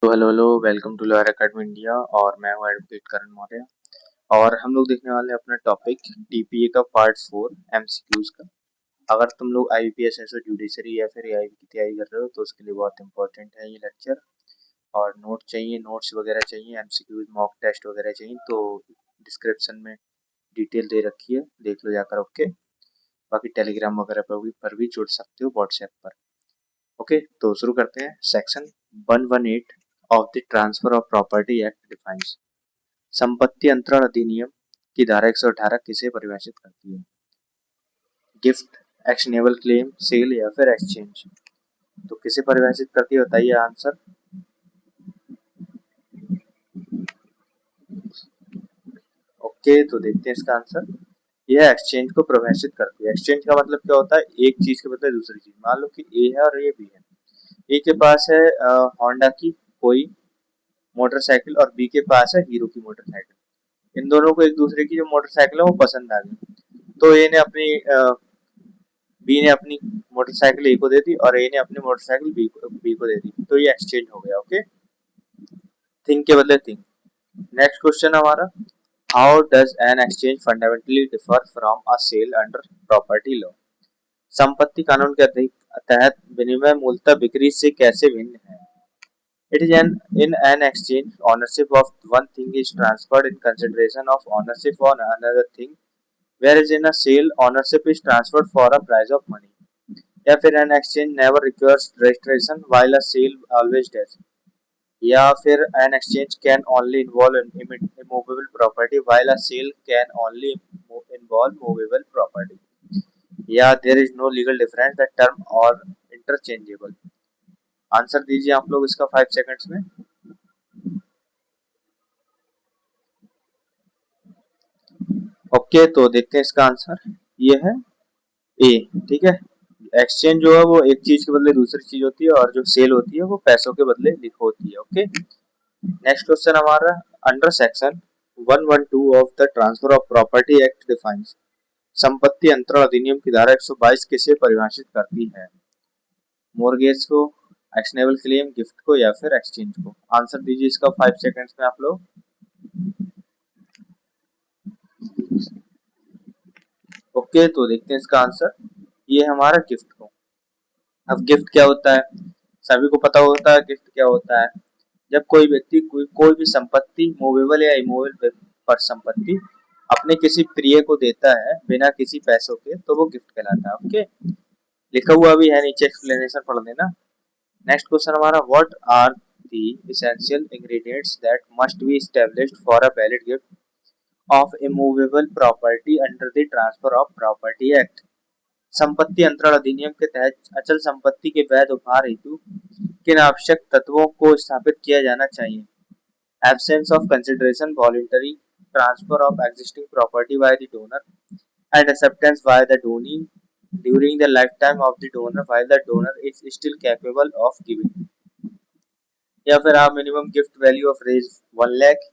तो hello welcome to lawyer academy India और मैं हूं एडवोकेट करण मौर्य। और हम लोग देखने वाले हैं अपना टॉपिक टीपीए का पार्ट 4 एमसीक्यूज का। अगर तुम लोग आईपीएस एसओ जुडिशरी या फिर एआई की तैयारी कर रहे हो तो उसके लिए बहुत इंपॉर्टेंट है ये लेक्चर। और नोट्स वगैरह चाहिए, एमसीक्यूज मॉक टेस्ट वगैरह चाहिए तो डिस्क्रिप्शन में डिटेल दे रखी है, देख लो जाकर। ओके, बाकी टेलीग्राम वगैरह पर भी जुड़ सकते हो, व्हाट्सएप पर। ओके, तो शुरू करते हैं। Section 118 of the transfer of property act defines. संपत्ति अंतरण अधिनियम की धारा 118 किसे परिभाषित करती है? गिफ्ट, एक्शनेबल क्लेम, सेल या फिर एक्सचेंज। तो किसे परिभाषित करती है बताइए आंसर। ओके, तो देखते हैं इसका आंसर। यह एक्सचेंज को परिभाषित करती है। एक्सचेंज का मतलब क्या होता है? एक चीज के बदले दूसरी चीज। मान लो कि ए है और ये बी है। ए के पास है होंडा की कोई मोटरसाइकिल और बी के पास है हीरो की मोटरसाइकिल। इन दोनों को एक दूसरे की जो मोटरसाइकिल है वो पसंद आ गई, तो ए ने अपनी बी ने अपनी मोटरसाइकिल ए को दे दी और ए ने अपनी मोटरसाइकिल बी को दे दी। तो ये एक्सचेंज हो गया। ओके, थिंग के बदले थिंग। नेक्स्ट क्वेश्चन हमारा, how does an exchange fundamentally differ from a sale under property law. संपत्ति कानून के तहत विनिमय मूलतः बिक्री से कैसे भिन्न है? It is in an exchange, ownership of one thing is transferred in consideration of ownership on another thing, whereas in a sale, ownership is transferred for a price of money. या फिर an exchange never requires registration while a sale always does. या फिर an exchange can only involve immovable property while a sale can only involve movable property. या there is no legal difference, the term or interchangeable. Answer दीजिए आप लोग इसका 5 seconds में। Okay, तो देखते हैं इसका आंसर। ये है ए। ठीक है, एक्सचेंज जो है वो एक चीज के बदले दूसरी चीज होती है और जो सेल होती है वो पैसों के बदले लिखो होती है। ओके, नेक्स्ट क्वेश्चन हमारा, under section 112 of the transfer of property act defines. संपत्ति अंतरण अधिनियम की धारा 122 किसे परिभाषित करती है? मोर्गेज को, एक्शनेबल क्लेम, गिफ्ट को या फिर एक्सचेंज को। आंसर दीजिए इसका 5 सेकंड्स में आप लोग। ओके, तो देखते हैं इसका आंसर। ये हमारा गिफ्ट को। अब गिफ्ट क्या होता है? सभी को पता होता है गिफ्ट क्या होता है। जब कोई व्यक्ति कोई भी संपत्ति, मूवेबल या इमूवेबल पर संपत्ति अपने किसी प्रिय को देता है बिना किसी पैसों के, तो वो गिफ्ट कहलाता है। ओके, लिखा हुआ भी है नीचे, एक्सप्लेनेशन पढ़ लेना। नेक्स्ट क्वेश्चन हमारा, what are the essential ingredients that must be established for a valid gift of immovable property under the transfer of property act. संपत्ति अंतरण अधिनियम के तहत अचल संपत्ति के वैध उपहार हेतु किन आवश्यक तत्वों को स्थापित किया जाना चाहिए? Absence of consideration, voluntary transfer of existing property by the donor, and acceptance by the donee during the lifetime of the donor while the donor is still capable of giving. या फिर आप मिनिमम गिफ्ट वैल्यू ऑफ रेज 1 लाख,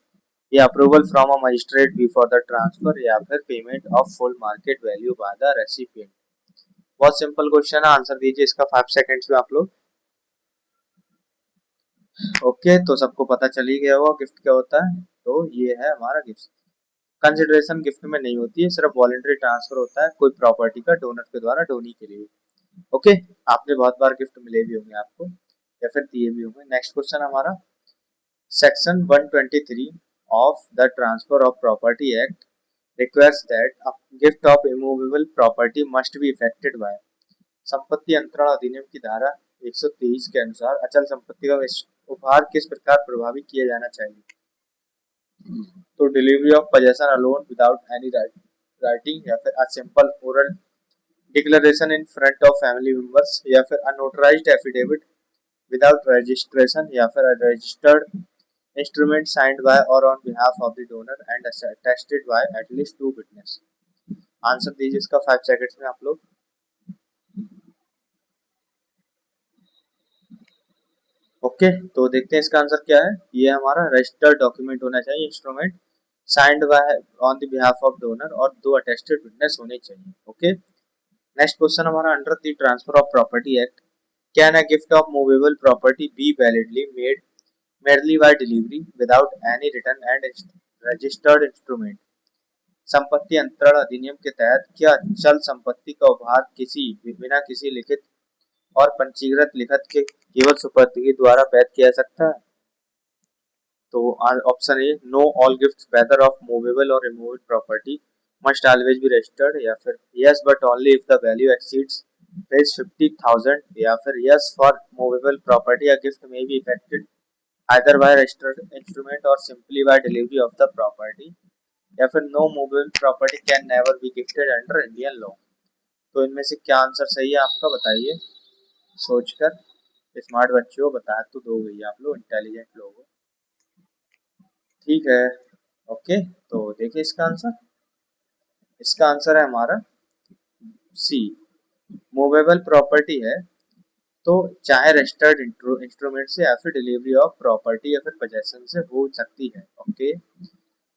या approval from a magistrate before the transfer, या फिर payment of full market value by the recipient. बहुत simple question है, answer दीजिए इसका 5 सेकंड्स में आप लोग। ओके, तो सबको पता चल ही गया होगा गिफ्ट क्या होता है। तो ये है हमारा गिफ्ट। कंसिडरेशन गिफ्ट में नहीं होती है, सिर्फ वॉलंटरी ट्रांसफर होता है कोई प्रॉपर्टी का डोनर के द्वारा डोनी के लिए। ओके, आपने बहुत बार गिफ्ट मिले भी होंगे आपको या फिर दिए भी होंगे। नेक्स्ट क्वेश्चन हमारा, section 123 of the transfer of property act requires that a gift of immovable property must be effected by. संपत्ति अंतरण अधिनियम की धारा 123 के अनुसार अचल संपत्ति का उपहार किस प्रकार प्रभावी किया जाना चाहिए? तो delivery of possession alone without any writing, या फिर a simple oral declaration in front of family members, या फिर a notarized affidavit without registration, या फिर a registered instrument signed by और on behalf of the donor and attested by at least 2 witness. Answer दीजिए इसका 5 seconds में आप लोग। ओके, तो देखते हैं इसका आंसर क्या है। ये हमारा रजिस्टर्ड डॉक्यूमेंट होना चाहिए, instrument signed by on the behalf of donor और 2 अटेस्टेड विटनेस होने चाहिए। ओके, नेक्स्ट क्वेश्चन हमारा, under the transfer of property act can a gift of movable property be validly made merely by delivery without any written and registered instrument। संपत्ति अंतरण अधिनियम के तहत क्या चल संपत्ति का उपहार किसी बिना किसी लिखित और पंजीकृत लिखत के केवल सुपुर्दगी द्वारा वैध किया जा सकता है? तो option A, no all gifts whether of movable और removable property must always be registered, या फिर yes but only if the value exceeds ₹50,000, या फिर yes for movable property a gift may be effected either by registered instrument or simply by delivery of the property, या फिर no movable property can never be gifted under Indian law. तो इनमें से क्या answer सही है आपका, बताइए सोचकर। स्मार्ट बच्चों बता तो दो भैया, आप लोग इंटेलिजेंट लोग हो। ठीक है, ओके, तो देखिए इसका आंसर। इसका आंसर है हमारा सी, मूवेबल प्रॉपर्टी है तो चाहे रजिस्टर्ड इंस्ट्रूमेंट से या फिर डिलीवरी ऑफ प्रॉपर्टी या फिर पोजेशन से हो सकती है। ओके,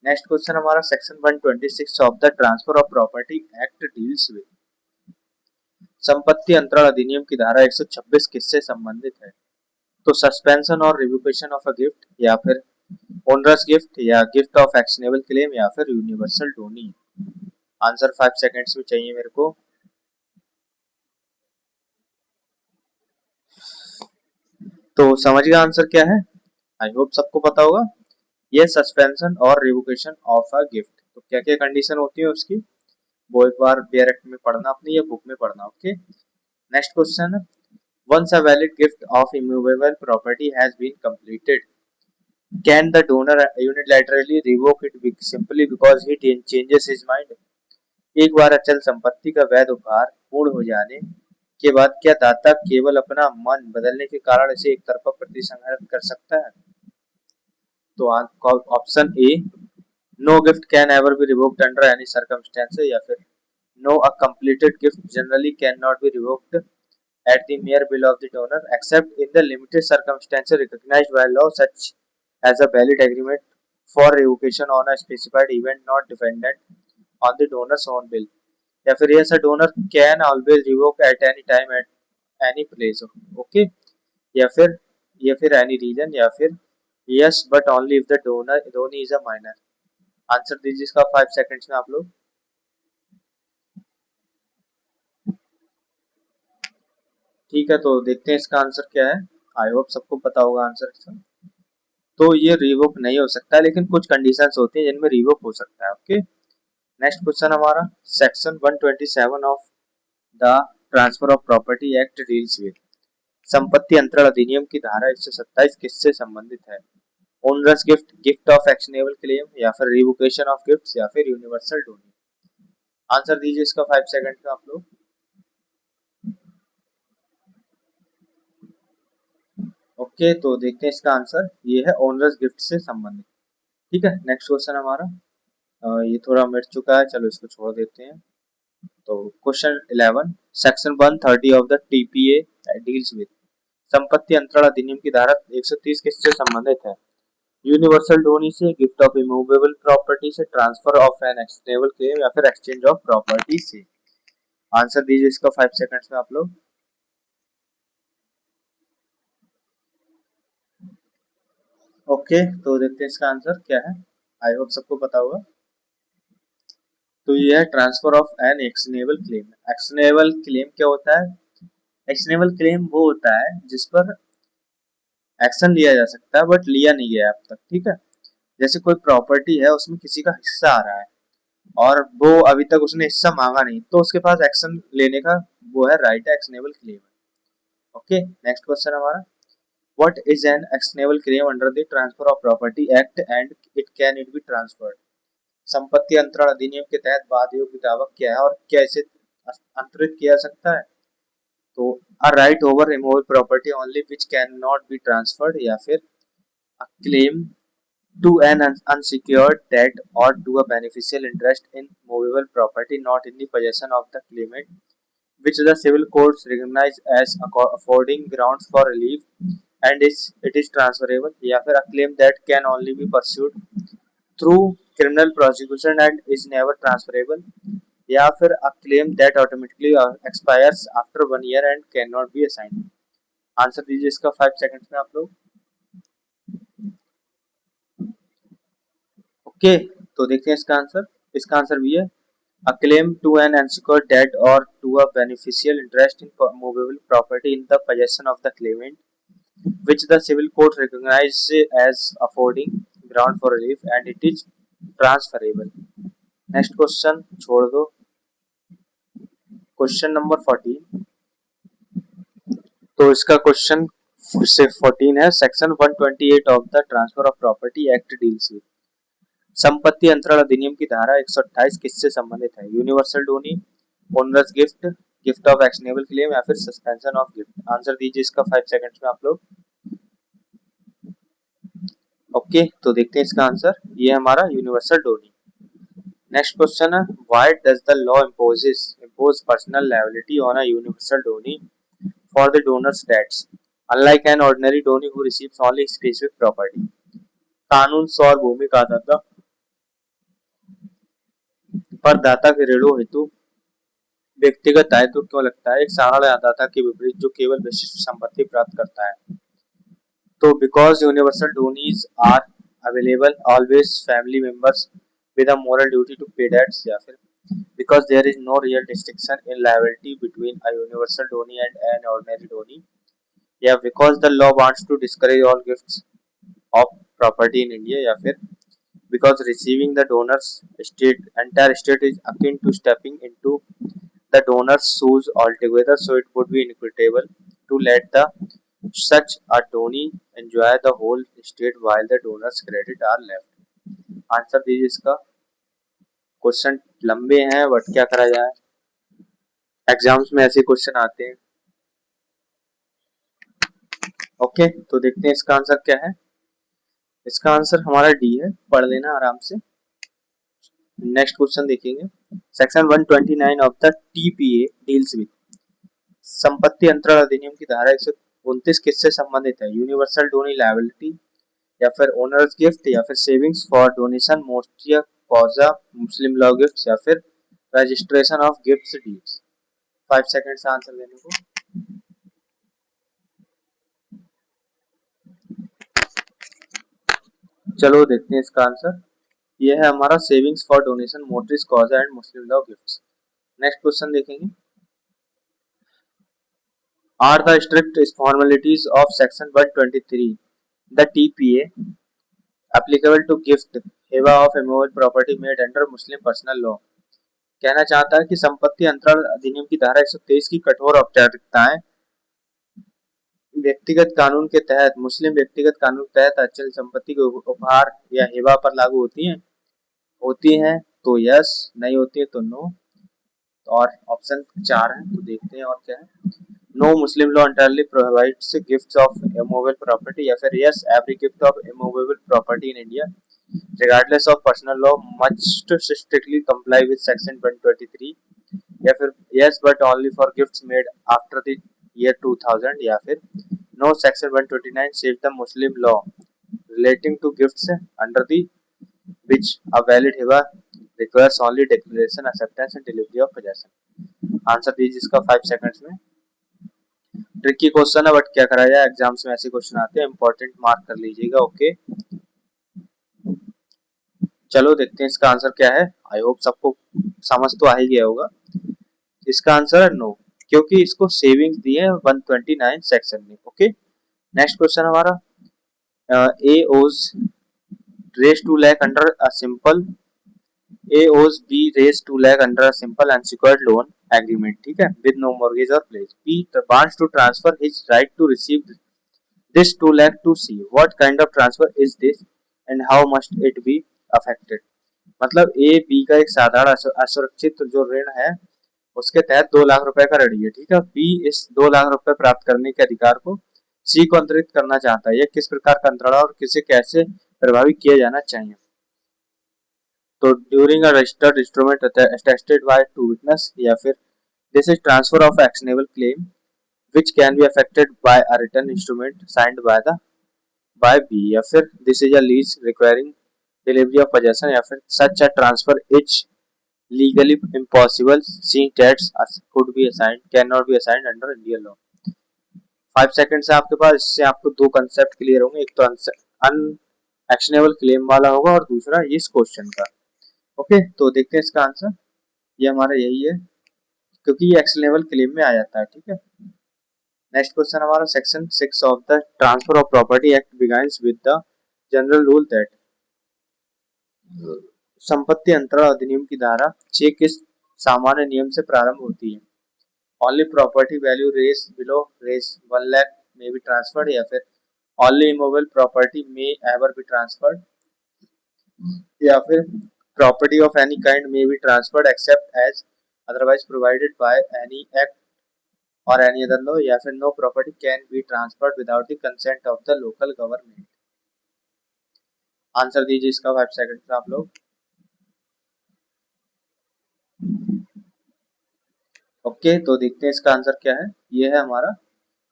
नेक्स्ट क्वेश्चन हमारा section 126 of the transfer of property act deals with. संपत्ति अंतरण अधिनियम की धारा 126 किससे संबंधित है? तो सस्पेंशन और रिवोकेशन ऑफ अ गिफ्ट, या फिर ओनरस गिफ्ट, या गिफ्ट ऑफ एक्शनेबल क्लेम, या फिर यूनिवर्सल डोनी। आंसर 5 सेकंड्स में चाहिए मेरे को। तो समझ गया आंसर क्या है? आई होप सबको पता होगा। ये सस्पेंशन और रिवोकेशन ऑफ अ गिफ्ट, तो क्या क्या कंडीशन होती है उसकी, वो एक बार डायरेक्ट में पढ़ना अपनी या बुक में पढ़ना। Okay, next question, once a valid gift of immovable property has been completed, can the donor unilaterally revoke it simply because he changes his mind? एक बार अचल संपत्ति का वैध उपहार पूर्ण हो जाने के बाद क्या दाता केवल अपना मन बदलने के कारण इसे एक तरफा प्रतिसंहरण कर सकता है? तो option A, no gift can ever be revoked under any circumstances, या फिर no a completed gift generally can not be revoked at the mere will of the donor except in the limited circumstances recognized by law such as a valid agreement for revocation on a specified event not dependent on the donor's own will, या फिर yes a donor can always revoke at any time at any place। Okay, या फिर any reason, या फिर yes but only if the donor is a minor। Answer दीजिए इसका 5 seconds में आप लोग। ठीक है, तो देखते हैं इसका आंसर क्या है। आई होप सबको पता होगा आंसर इसका। तो ये रिवोक नहीं हो सकता, लेकिन कुछ कंडीशंस होती हैं जिनमें रिवोक हो सकता है। ओके, नेक्स्ट क्वेश्चन हमारा section 127 of the transfer of property act deals with. संपत्ति अंतरण अधिनियम की धारा 127 किससे संबंधित है? Onerous gift, gift of actionable claim, या फिर रिवोकेशन ऑफ गिफ्ट्स, या फिर यूनिवर्सल डोनी। आंसर दीजिए इसका 5 सेकंड में आप लोग। ओके, तो देखते हैं इसका आंसर, ये है ओनरस गिफ्ट से संबंधित। ठीक है, नेक्स्ट क्वेश्चन हमारा ये थोड़ा मिट चुका है, चलो इसको छोड़ देते हैं। तो question 11, section 130 of the TPA deals with. संपत्ति अंतरण अधिनियम की धारा 130 किससे संबंधित है? यूनिवर्सल डोनी से, गिफ्ट ऑफ इमूवेबल प्रॉपर्टी से, ट्रांसफर ऑफ एन एक्सटेबल क्लेम, या फिर एक्सचेंज ऑफ प्रॉपर्टी से। आंसर दीजिए इसका 5 सेकंड्स में आप लोग। ओके, तो देखते हैं इसका आंसर क्या है। आई होप सबको पता होगा। तो ये है transfer of an actionable claim. Actionable claim क्या होता है? एक्शनेबल क्लेम वो होता है जिस पर एक्शन लिया जा सकता है बट लिया नहीं गया अब तक। ठीक है, जैसे कोई प्रॉपर्टी है, उसमें किसी का हिस्सा आ रहा है और वो अभी तक उसने हिस्सा मांगा नहीं, तो उसके पास एक्शन लेने का वो है राइट, एक्शनेबल क्लेम है। ओके, नेक्स्ट क्वेश्चन हमारा, what is an actionable claim under the transfer of property act and it be transferred. संपत्ति अंतरण अधिनियम के तहत वाद योग्य दावा क्या है और क्या इसे अंतरित किया जा सकता है? तो a right over removable property only which cannot be transferred, या फिर a claim to an unsecured debt or to a beneficial interest in movable property not in the possession of the claimant which the civil courts recognize as affording grounds for relief and it is transferable, या फिर a claim that can only be pursued through criminal prosecution and is never transferable, या फिर a claim that automatically expires after 1 year and cannot be assigned। Answer दीजिए इसका 5 seconds में आप लोग। Okay, तो देखते हैं इसका आंसर। इसका आंसर भी है a claim to an unsecured debt or to a beneficial interest in movable property in the possession of the claimant, which the civil court recognizes as affording ground for relief and it is transferable. Next question छोड़ दो। Question number 14, तो इसका question से 14 है, section 128 of the transfer of property act deals with. संपत्ति अंतरण अधिनियम की धारा 128 किससे संबंधित है? Universal Downey, onerous gift, gift of actionable claim या फिर सस्पेंशन ऑफ गिफ्ट। आंसर दीजिए इसका 5 सेकंड्स में आप लोग। ओके, तो देखते हैं इसका आंसर। ये हमारा यूनिवर्सल डोनी। नेक्स्ट क्वेश्चन है, why does the law impose personal liability on a universal donee for the donors debts unlike an ordinary donee who receives only specific property. कानून सौर भूमि का दाता पर दाता के ऋणों हेतु व्यक्तिगत दायित्व क्यों लगता है एक साधारण दाता के विपरीत जो केवल विशिष्ट संपत्ति प्राप्त करता है? तो because universal donees are available always family members with a moral duty to pay debts, या फिर because there is no real distinction in liability between a universal donee and an ordinary donee, या because the law wants to discourage all gifts of property in India, या फिर because receiving the donor's entire estate is akin to stepping into the donor's shoes altogether, so it would be inequitable to let the such a donee enjoy the whole estate while the donor's credit are left. Answer दीजिए इसका। Question लंबे हैं but क्या करा जाए, exams में ऐसे question आते हैं। ओके, तो देखते हैं इसका आंसर क्या है। इसका आंसर हमारा डी है, पढ़ लेना आराम से। नेक्स्ट क्वेश्चन देखेंगे, section 129 of the TPA deals with. संपत्ति अंतरण अधिनियम की धारा 129 किससे संबंधित है? यूनिवर्सल डोनी लायबिलिटी, या फिर ओनर्स गिफ्ट, या फिर savings for donation mortis causa Muslim law gifts, या फिर registration of gifts deeds. 5 second answer देने को। चलो देखते हैं इसका आंसर। यह है हमारा savings for donation mortis causa and Muslim law gifts. Next question देखेंगे, are the strict formalities of section 123 the TPA applicable to gift हेवा of immovable property made under Muslim personal law. कहना चाहता है कि संपत्ति अंतरण अधिनियम की धारा 123 की कठोर औपचारिकताएं व्यक्तिगत कानून के तहत मुस्लिम व्यक्तिगत कानून के तहत अचल संपत्ति के उपहार या हिबा पर लागू होती हैं तो यस, नहीं होती है तो नो, और ऑप्शन 4 है। तो देखते हैं और क्या है। No, Muslim law entirely provides gifts of immovable property, या फिर yes, every gift of immovable property in India regardless of personal law must strictly comply with section 123, या फिर yes but only for gifts made after the year 2000, या फिर no, section 129 says the Muslim law relating to gifts under the which a valid hiba requires only declaration, acceptance and delivery of possession। Answer दीजिए इसका 5 seconds में। Tricky question है but क्या करा जाए, exams में ऐसे क्वेश्चन आते हैं, इंपॉर्टेंट मार्क कर लीजिएगा। ओके, चलो देखते हैं इसका आंसर क्या है। आई होप सबको समझ तो आ ही गया होगा। इसका आंसर है नो, क्योंकि इसको सेविंग्स दी है 129 सेक्शन में। ओके, नेक्स्ट क्वेश्चन हमारा, ए ओज रेज 2 lakh under a simple A owes B रेज 2 lakh under a simple unsecured loan agreement, ठीक है, विद नो मॉर्गेज और pledge. B wants to transfer his right to receive this 2 lakh to C. What kind of transfer is this and how must it be affected? मतलब A B का एक साधारण असुरक्षित जो ऋण है उसके तहत 2 लाख रुपए का ऋण है, ठीक है। बी इस 2 लाख रुपए प्राप्त करने के अधिकार को सी को अंतरित करना चाहता है। यह किस प्रकार का अंतरण और किसे कैसे प्रभावित किया जाना चाहिए? तो during a registered instrument attested by two witness, या फिर this is transfer of actionable claim which can be affected by a written instrument signed by B, या फिर this is a lease requiring delivery of possession, या फिर such a transfer is legally impossible since debts could be assigned cannot be assigned under Indian law। 5 second से आपके पास, इससे आपको दो concept clear होंगे। एक तो एक्शनेबल क्लेम वाला होगा और दूसरा इस क्वेश्चन का। ओके, तो देखते हैं इसका आंसर। ये हमारा यही है, क्योंकि ये एक्शनेबल क्लेम में आ जाता है। ठीक है, नेक्स्ट क्वेश्चन हमारा section 6 of the transfer of property act begins with the general rule that, संपत्ति अंतरण अधिनियम की धारा 6 किस सामान्य नियम से प्रारंभ होती है? Only property value Rs below Rs 1 lakh may be transferred, या फिर only immovable property may ever be transferred, या फिर property of any kind may be transferred except as otherwise provided by any act और एनी अदर लॉ, या फिर no property can be transferred without the consent of the local government. Answer दीजिए इसका 5 second में आप लोग। Okay, तो देखते हैं इसका आंसर क्या है। ये है हमारा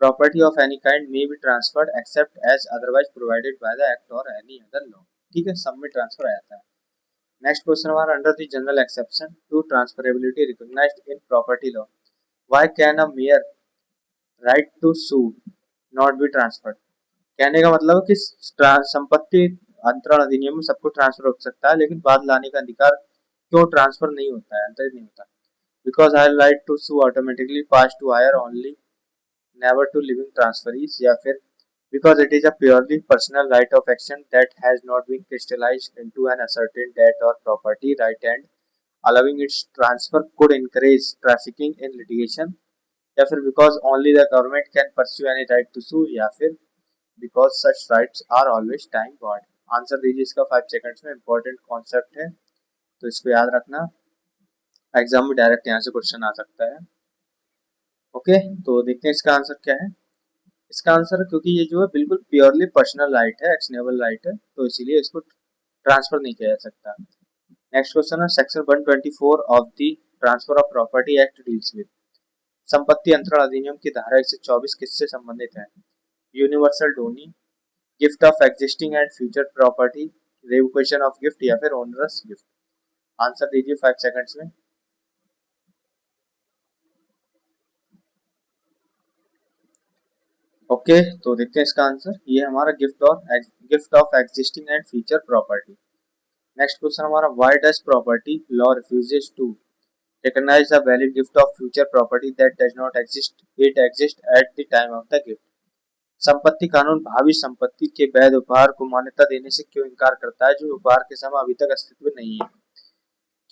property of any kind may be transferred except as otherwise provided by the act और एनी अदर लॉ। ठीक है, सब में ट्रांसफर आ जाता है। नेक्स्ट क्वेश्चन हमारा under the general exception to transferability recognised in property law, why can a mere right to sue not be transferred. कहने का मतलब है कि संपत्ति अंतरण अधिनियम में सबको ट्रांसफर हो सकता है, लेकिन बाद लाने का अधिकार क्यों ट्रांसफर नहीं होता है, अंतरित नहीं होता? Because a right to sue automatically pass to heir only never to living transferees, या फिर because it is a purely personal right of action that has not been crystallized into an ascertained debt or property right, and allowing its transfer could encourage trafficking in litigation, या फिर because only the government can pursue any right to sue, या फिर because such rights are always time barred। Answer दीजिए इसका 5 seconds में। Important concept है, तो इसको याद रखना, एग्जाम में डायरेक्ट यहाँ से क्वेश्चन आ सकता है। ओके, तो देखते हैं इसका आंसर क्या है। इसका आंसर, क्योंकि ये जो है बिल्कुल प्योरली पर्सनल राइट है, एक्शनेबल राइट है, तो इसीलिए इसको ट्रांसफर नहीं किया जा सकता। नेक्स्ट क्वेश्चन है section 124 of the transfer of property act deals with, संपत्ति अंतरण अधिनियम की धारा 124 किससे संबंधित है? Universal Downey, gift of existing and future property, revocation of gift, या फिर ओनरस गिफ्ट। आंसर दीजिए 5 सेकंड्स में। ओके, तो देखते हैं इसका आंसर। ये हमारा gift of existing and future property. Next question हमारा, why does property law refuses to recognize a valid gift of future property that does not exist at the time of the gift। संपत्ति कानून भावी संपत्ति के वैध उपहार को मान्यता देने से क्यों इनकार करता है जो उपहार के समय अभी तक अस्तित्व में नहीं है?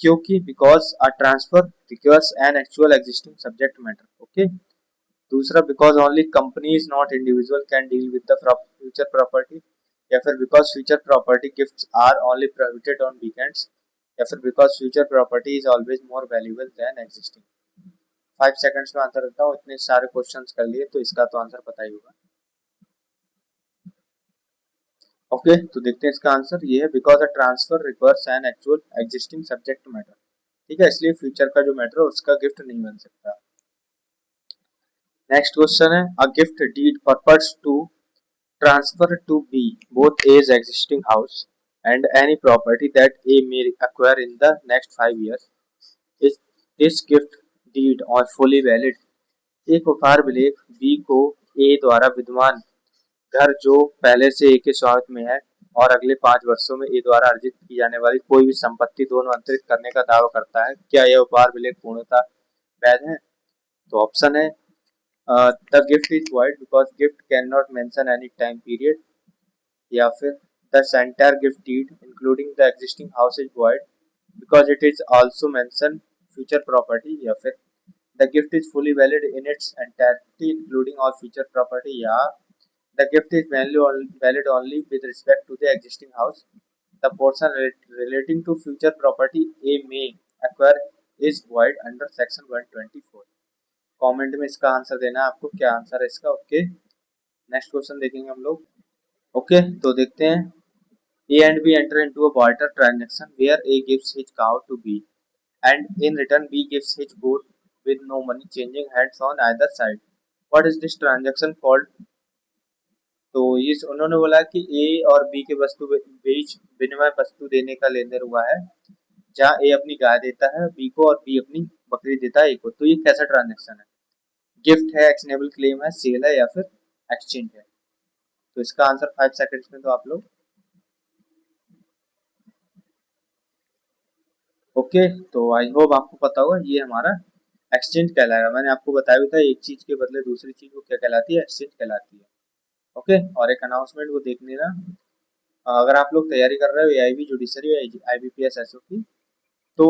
क्योंकि because a transfer requires an actual existing subject matter. Okay, दूसरा because only companies not individual can deal with the future property, या फिर because future property gifts are only prohibited on weekends, या फिर because future property is always more valuable than existing. 5 seconds में answer देता हूँ। इतने सारे questions कर लिए तो इसका तो आंसर पता ही होगा। ओके, तो देखते हैं इसका आंसर। ये है because a transfer requires an actual existing subject matter. ठीक है, इसलिए फ्यूचर का जो मैटर है उसका गिफ्ट नहीं बन सकता। नेक्स्ट क्वेश्चन है, a gift deed purpose to transfer to be both A's existing house and any property that A may acquire in the next 5 years. Is this gift deed or fully valid? एक उपहार विलेख B को ए द्वारा विद्यमान घर जो पहले से ए के स्वामित्व में है और अगले 5 वर्षों में ए द्वारा अर्जित की जाने वाली कोई भी संपत्ति दोनों अंतरित करने का दावा करता है, क्या यह उपहार विलेख पूर्णतः वैध है? तो ऑप्शन है the gift is void because gift cannot mention any time period, या फिर the entire gift deed including the existing house is void because it is also mention future property, या फिर the gift is fully valid in its entirety including all future property, या the gift is valid only with respect to the existing house, the portion relating to future property A may acquire is void under section 124। Comment में इसका answer देना है आपको, क्या answer है इसका। Okay, next question देखेंगे हम लोग। ओके, तो देखते हैं, A and B enter into a barter transaction where A gives his cow to B and in return B gives his goat with no money changing hands on either side। What is this transaction called? तो ये उन्होंने बोला कि A और B के वस्तु बीच विनिमय वस्तु देने का लेन देन हुआ है, जहाँ A अपनी गाय देता है B को और B अपनी बकरी देता है A को। तो ये कैसा ट्रांजेक्शन है? गिफ्ट है, एक्शनेबल क्लेम है, सेल है, या फिर एक्सचेंज है? तो इसका आंसर 5 सेकंड्स में दो आप लोग। ओके, तो आई होप आपको पता होगा ये हमारा एक्सचेंज कहलाएगा। मैंने आपको बताया भी था एक चीज के बदले दूसरी चीज को क्या कहलाती है, एक्सचेंज कहलाती है। ओके, और एक अनाउंसमेंट वो देख लेना। अगर आप लोग तैयारी कर रहे हो एआईबी जुडिशरी या आईबीपीएस एसओ की, तो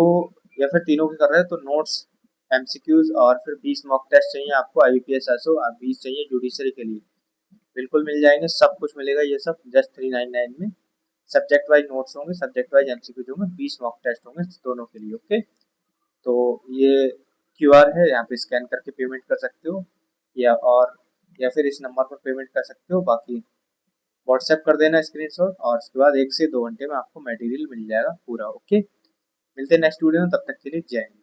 या फिर तीनों की कर रहे हो, तो नोट्स, एमसीक्यूज और फिर 20 मॉक टेस्ट चाहिए आपको आईबीपीएस एसओ, 20 चाहिए जुडिशरी के लिए। बिल्कुल मिल जाएंगे, सब कुछ मिलेगा ये सब जस्ट 399 में। सब्जेक्ट वाइज नोट्स होंगे, सब्जेक्ट वाइज एमसीक्यूज होंगे, 20 मॉक टेस्ट होंगे दोनों के लिए। ओके, तो ये क्यूआर है, यहाँ पे स्कैन करके पेमेंट कर सकते हो, या फिर इस नंबर पर पेमेंट कर सकते हो। बाकी व्हाट्सएप कर देना स्क्रीनशॉट, और उसके बाद 1 से 2 घंटे में आपको मटेरियल मिल जाएगा पूरा। ओके, मिलते हैं नेक्स्ट वीडियो में, तब तक के लिए जय हिंद।